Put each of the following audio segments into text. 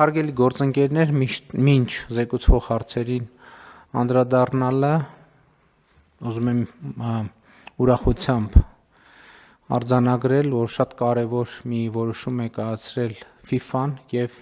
Հարգելի գործընկերներ, մինչ զեկուցվող հարցերին անդրադառնալը ուզում եմ ուրախությամբ արձանագրել, որ շատ կարևոր մի որոշում է կայացրել FIFA-ն եւ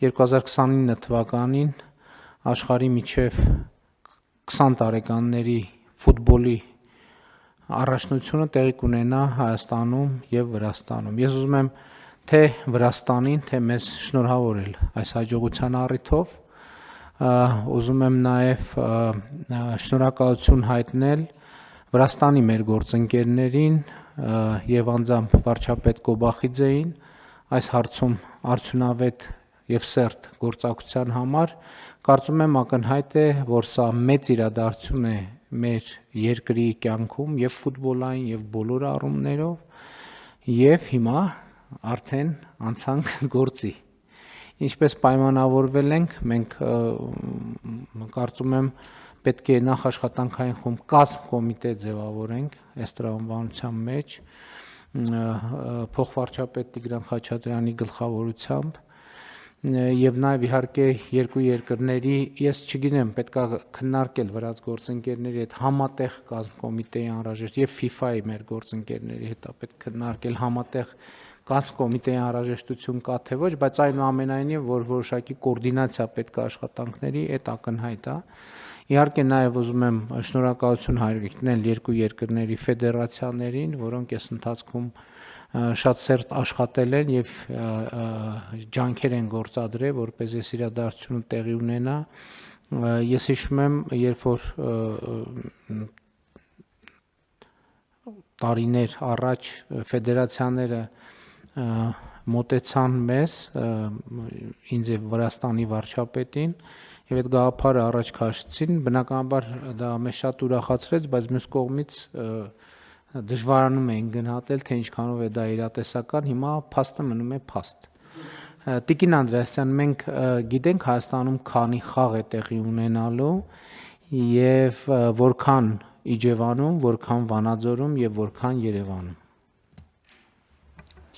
2029 թվականին աշխարհի միջև 20 տարեկանների ֆուտբոլի առաջնությունը տեղի կունենա Հայաստանում եւ Վրաստանում։ Ես ուզում եմ թե Վրաստանին, թե մեզ շնորհավորել այս հաջողության առիթով, ուզում եմ նաև շնորհակալություն հայտնել Վրաստանի մեր գործընկերներին եւ անձամբ վարչապետ Կոբախիձեին այս հարցում արդյունավետ եւ սերտ գործակցության համար։ Կարծում եմ ակնհայտ է, որ սա մեծ իրադարձություն է մեր երկրի կյանքում եւ ֆուտբոլային եւ բոլոր առումներով եւ հիմա արդեն անցանք գործի։ Ինչպես պայմանավորվել ենք, մենք կարծում եմ պետք է նախ աշխատանքային խումբ կազմ կոմիտե ձևավորենք այս տրամաբանության մեջ փոխվարչապետ Տիգրան Խաչատրյանի գլխավորությամբ եւ նաեւ իհարկե երկու երկրների, ես չգիտեմ, պետքա քննարկել վրաց գործընկերների հետ համատեղ կազմ կոմիտեի անհրաժեշտ եւ FIFA-ի մեր գործընկերների հետ պետք քննարկել համատեղ կազմ կոմիտեի անհրաժեշտություն կա թե ոչ, բայց այնուամենայնիվ որ որոշակի կոորդինացիա պետք է աշխատանքների, այդ ակնհայտ է։ Իհարկե նաև ուզում եմ շնորհակալություն հայտնել երկու երկրների ֆեդերացիաներին, որոնք այս ընթացքում շատ սերտ աշխատել են եւ ջանքեր են գործադրել, որպեսզի այս իրադարձությունը տեղի ունենա։ Ես հիշում եմ, երբ որ տարիներ առաջ ֆեդերացիաները մոտեցան մեզ, ինձ եւ Վրաստանի վարչապետին եւ այդ գաղափարը առաջ քաշեցին, բնականաբար դա մեզ շատ ուրախացրեց, բայց մյուս կողմից դժվարանում էին գնահատել, թե ինչքանով է դա իրատեսական, հիմա փաստը մնում է փաստ։ Տիկին Անդրեասյան, մենք գիտենք Հայաստանում քանի խաղ է տեղի ունենալու եւ որքան Իջևանում, որքան Վանաձորում եւ որքան Երևանում։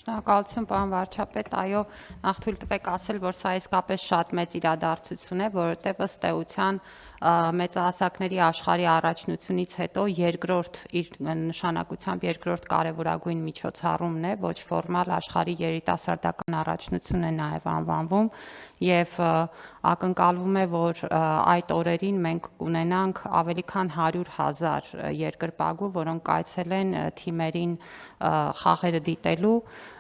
Շնորհակալություն, պարոն վարչապետ, այո, նախ թույլ տվեք ասել, որ սա իսկապես շատ մեծ իրադարձություն է, որովհետև ըստ էության մեծահասակների աշխարհի առաջնությունից հետո երկրորդ իր նշանակությամբ երկրորդ կարևորագույն միջոցառումն է, ոչ ֆորմալ աշխարհի երիտասարդական առաջնություն է նաև անվանվում եւ ակնկալվում է, որ այդ օրերին մենք կունենանք ավելի քան 100,000 երկրպագու, որոնք կայցելեն թիմերին խաղերը դիտելու։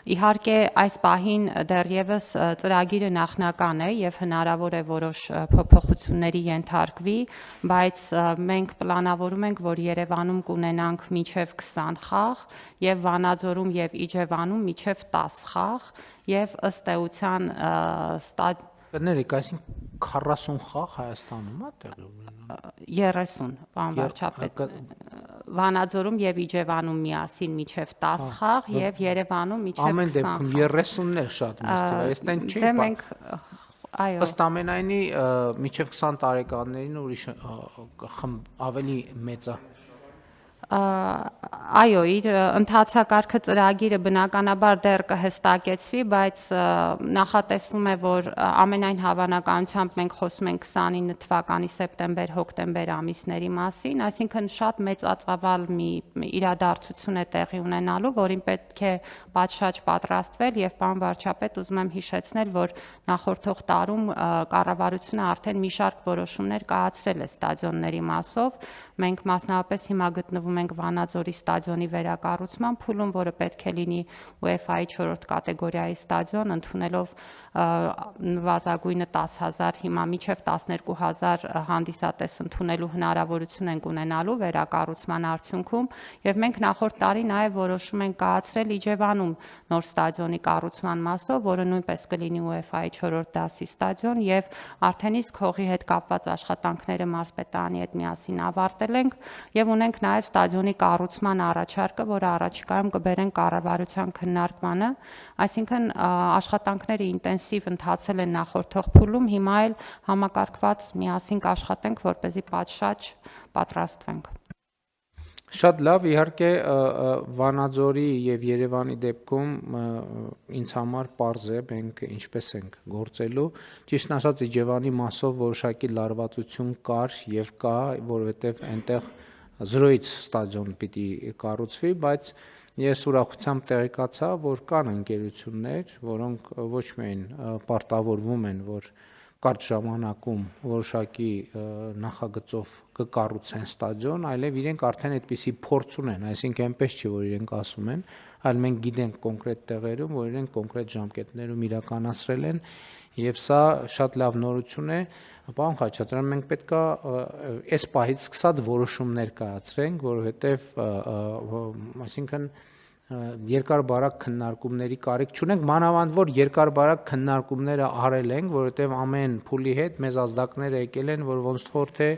Իհարկե այս պահին դեռևս ծրագիրը նախնական է եւ հնարավոր է որոշ փոփոխությունների ենթարկվի, բայց մենք պլանավորում ենք, որ Երևանում կունենանք մինչեւ 20 խաղ եւ Վանաձորում եւ Իջևանում մինչեւ 10 խաղ եւ ըստ էության Կներեք, այսինքն 40 խաղ Հայաստանում է տեղի ունենալու։ 30, պարոն վարչապետ։ Վանաձորում եւ Իջևանում միասին մինչեւ 10 խաղ եւ Երևանում մինչեւ 20 խաղ։ Ամեն դեպքում 30-ն է շատ մեծ թիվ, այստեն չի։ Դե մենք այո։ Ըստ ամենայնի մինչեւ 20 տարեկաններին ուրիշ ավելի մեծ է։ Այո, իր ընթացակարգը ծրագիրը բնականաբար դեռ կհստակեցվի, բայց նախատեսվում է, որ ամենայն հավանականությամբ մենք խոսում ենք 29 թվականի սեպտեմբեր-հոկտեմբեր ամիսների մասին, այսինքն շատ մեծածավալ մի իրադարձություն է տեղի ունենալու, որին պետք է պատշաճ պատրաստվել եւ պարոն վարչապետ, ուզում եմ հիշեցնել, որ նախորդող տարում կառավարությունը արդեն մի շարք որոշումներ կայացրել է ստադիոնների մասով, մենք մասնավորապես հիմա գտնվում ենք Վանաձորի ստադիոնի վերակառուցման փուլում, որը պետք է լինի UEFA-ի 4-րդ կատեգորիայի ստադիոն, ընդունելով նվազագույնը 10,000, հիմա մինչև 12,000 հանդիսատես ընդունելու հնարավորություն ենք ունենալու վերակառուցման արդյունքում եւ մենք նախորդ տարի նաեւ որոշում ենք կայացրել Իջևանում նոր ստադիոնի կառուցման մասով, որը նույնպես կլինի UEFA-ի 4-րդ դասի ստադիոն եւ արդեն իսկ հողի հետ կապված աշխատանքները մարզպետարանի հետ միասին ավարտել ենք եւ ունենք նաեւ ստադիոնի կառուցման առաջարկը, որը առաջիկայում կբերեն կառավարության քննարկմանը, այսինքն աշխատանքները ինտենսիվ ընթացել են նախորդող փուլում, հիմա էլ համակարգված միասին կաշխատենք, որպեսզի պատշաճ պատրաստվենք։ Շատ լավ, իհարկե Վանաձորի եւ Երևանի դեպքում ինձ համար պարզ է մենք ինչպես ենք գործելու։ Ճիշտն ասած Իջևանի մասով որոշակի լարվածություն կար եւ կա, որովհետեւ այնտեղ 0-ից ստադիոն պիտի կառուցվի, բայց ես ուրախությամբ տեղեկացա, որ կան ընկերություններ, որոնք ոչ միայն պարտավորվում են, որ կարճ ժամանակում որոշակի նախագծով կկառուցեն ստադիոն, այլև իրենք արդեն այդպիսի փորձ ունեն, այսինքն այնպես չի, որ իրենք ասում են, այլ մենք գիտենք կոնկրետ տեղերում, որ իրենք կոնկրետ ժամկետներում իրականացրել են, եւ սա շատ լավ նորություն է, պարոն Խաչատրյան, մենք պետքա այս պահից սկսած որոշումներ կայացրենք, որովհետեւ այսինքն երկար-բարակ քննարկումների կարիք չունենք, մանավանդ որ երկար-բարակ քննարկումները արել ենք, որովհետև ամեն փուլի հետ մեզ ազդակները եկել են, որ ոնց որ թե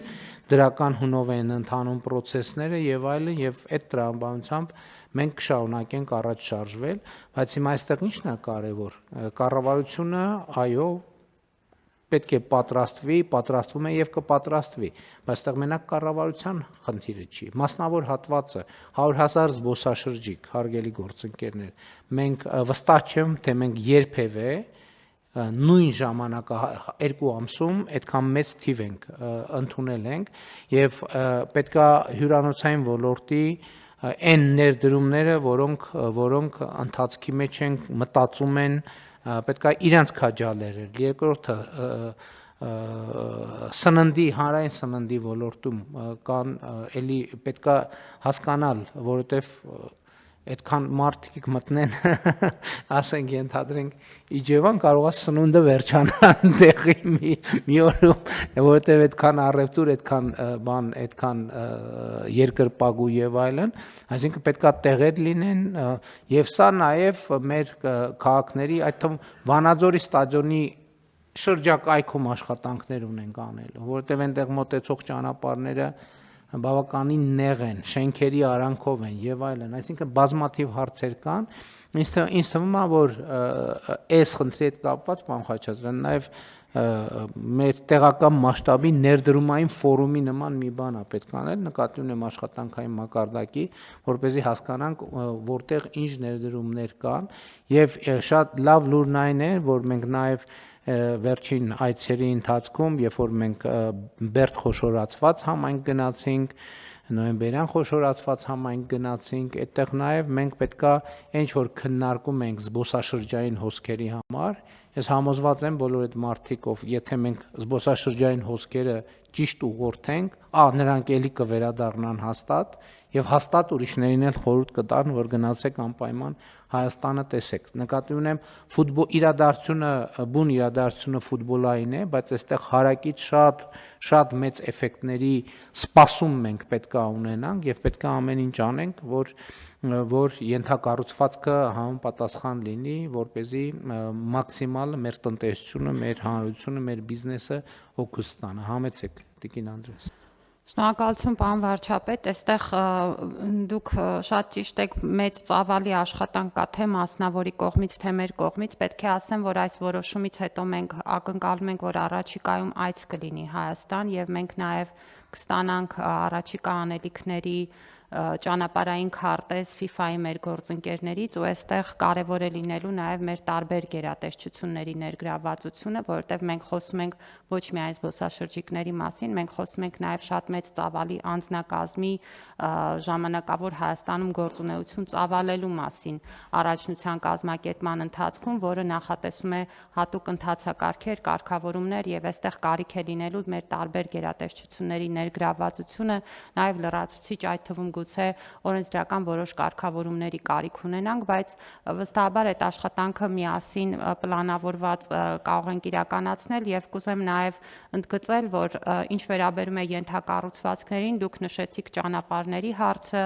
դրական հունով են ընթանում process-ները եւ այլն, եւ այդ տրամաբանությամբ մենք կշարունակենք առաջ շարժվել, բայց հիմա այստեղ ի՞նչն է կարևոր։ Կառավարությունը, այո, պետք է պատրաստվի, պատրաստվում է եւ կպատրաստվի, բայց այդտեղ մենակ կառավարության խնդիրը չի։ Մասնավոր հատվածը 100,000 զբոսաշրջիկ, հարգելի գործընկերներ, մենք վստահ չեմ, թե մենք երբևէ նույն ժամանակը 2 ամսում այդքան մեծ թիվ ենք ընդունել ենք եւ պետքա հյուրանոցային ոլորտի այն ներդրումները, որոնք ընթացքի մեջ են մտածում են պետքա իրանց քաջալերել, երկրորդը սննդի, հանրային սննդի ոլորտում կան էլի պետքա հասկանալ, որովհետև այդքան մարդիկ մտնեն, ասենք ենթադրենք Իջևան կարողա սնունդը վերջանան տեղի մի օրում, որովհետև այդքան առևտուր, այդքան բան, այդքան երկրպագու եւ այլն, այսինքն պետքա տեղեր լինեն եւ սա նաեւ մեր քաղաքների, այդ թվում Վանաձորի ստադիոնի շրջակայքում աշխատանքներ ունենք անելու, որովհետև այնտեղ մոտեցող ճանապարհները բավականին նեղ են, շենքերի արանքով են եւ այլն, այսինքն բազմաթիվ հարցեր կան։ Ինձ թվում է, որ այս խնդրի հետ կապված, պարոն Խաչատրյան, նաեւ մեր տեղական մասշտաբի ներդրումային ֆորումի նման մի բան է պետք անել, նկատի ունեմ աշխատանքային մակարդակի, որպեսզի հասկանանք որտեղ ինչ ներդրումներ կան եւ շատ լավ լուրն այն է, որ մենք նաեւ վերջին այցերի ընթացքում, երբ որ մենք Բերդ խոշորացված համայնք գնացինք, նոյեմբերյան խոշորացված համայնք գնացինք, այդտեղ նաև մենք պետքա ինչ որ քննարկում ենք զբոսաշրջային հոսքերի համար, ես համոզված եմ բոլոր այդ մարդիկ, եթե մենք զբոսաշրջային հոսքերը ճիշտ ուղղորդենք, նրանք էլի կվերադառնան հաստատ եւ հաստատ ուրիշներին էլ խորհուրդ կտան, որ գնացեք անպայման Հայաստանը տեսեք։ Նկատի ունեմ իրադարձությունը, բուն իրադարձությունը ֆուտբոլային է, բայց այստեղ հարակից շատ մեծ էֆեկտների սպասում մենք պետքա ունենանք եւ պետքա ամեն ինչ անենք, որ ենթակառուցվածքը համապատասխան լինի, որպեսզի մաքսիմալ մեր տնտեսությունը, մեր հանրությունը, մեր բիզնեսը օգուտ ստանա։ Համեցեք, Տիկին Անդրեաս։ Շնորհակալություն, պարոն վարչապետ, այստեղ դուք շատ ճիշտ եք, մեծ ծավալի աշխատանք կա թե մասնավորի կողմից, թե մեր կողմից, պետք է ասեմ, որ այս որոշումից հետո մենք ակնկալում ենք, որ առաջիկայում այց կլինի Հայաստան եւ մենք նաեւ կստանանք առաջիկա անելիքների ճանապարհային քարտեզ FIFA-ի մեր գործընկերներից ու այստեղ կարևոր է լինելու նաև մեր տարբեր գերատեսչությունների ներգրավվածությունը, որովհետև մենք խոսում ենք ոչ միայն զբոսաշրջիկների մասին, մենք խոսում ենք նաև շատ մեծ ծավալի անձնակազմի ժամանակավոր Հայաստանում գործունեություն ծավալելու մասին առաջնության կազմակերպման ընթացքում, որը նախատեսում է հատուկ ընթացակարգեր, կարգավորումներ եւ այստեղ կարիք է լինելու մեր տարբեր գերատեսչությունների ներգրավվածությունը, նաև լրացուցիչ այդ թվում գուցե օրենսդրական որոշ կարգավորումների կարիք ունենանք, բայց վստահաբար այդ աշխատանքը միասին պլանավորված կարող ենք իրականացնել եւ կուզեմ նաեւ ընդգծել, որ ինչ վերաբերում է ենթակառուցվածքներին, դուք նշեցիք ճանապարհների հարցը,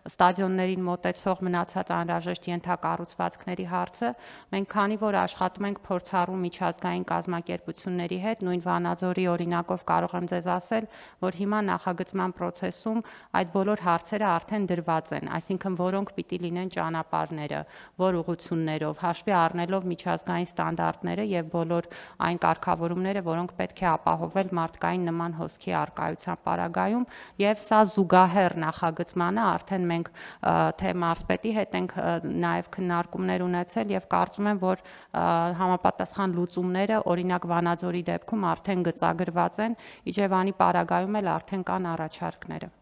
ստադիոններին մոտեցող մնացած անհրաժեշտ ենթակառուցվածքների հարցը, մենք քանի որ աշխատում ենք փորձառու միջազգային կազմակերպությունների հետ, նույն Վանաձորի օրինակով կարող եմ ձեզ ասել, որ հիմա նախագծման process-ում այդ բոլոր հարցերը առաջարկները արդեն դրված են, այսինքն որոնք պիտի լինեն ճանապարհները, որ ուղղություններով, հաշվի առնելով միջազգային ստանդարտները եւ բոլոր այն կարգավորումները, որոնք պետք է ապահովել մարդկային նման հոսքի առկայության պարագայում, եւ սա զուգահեռ նախագծմանը արդեն մենք թե մարզպետի հետ ենք նաեւ քննարկումներ ունեցել եւ կարծում եմ, որ համապատասխան լուծումները, օրինակ Վանաձորի դեպքում արդեն գծագրված են, Իջևանի պարագայում էլ արդեն կան առաջարկները։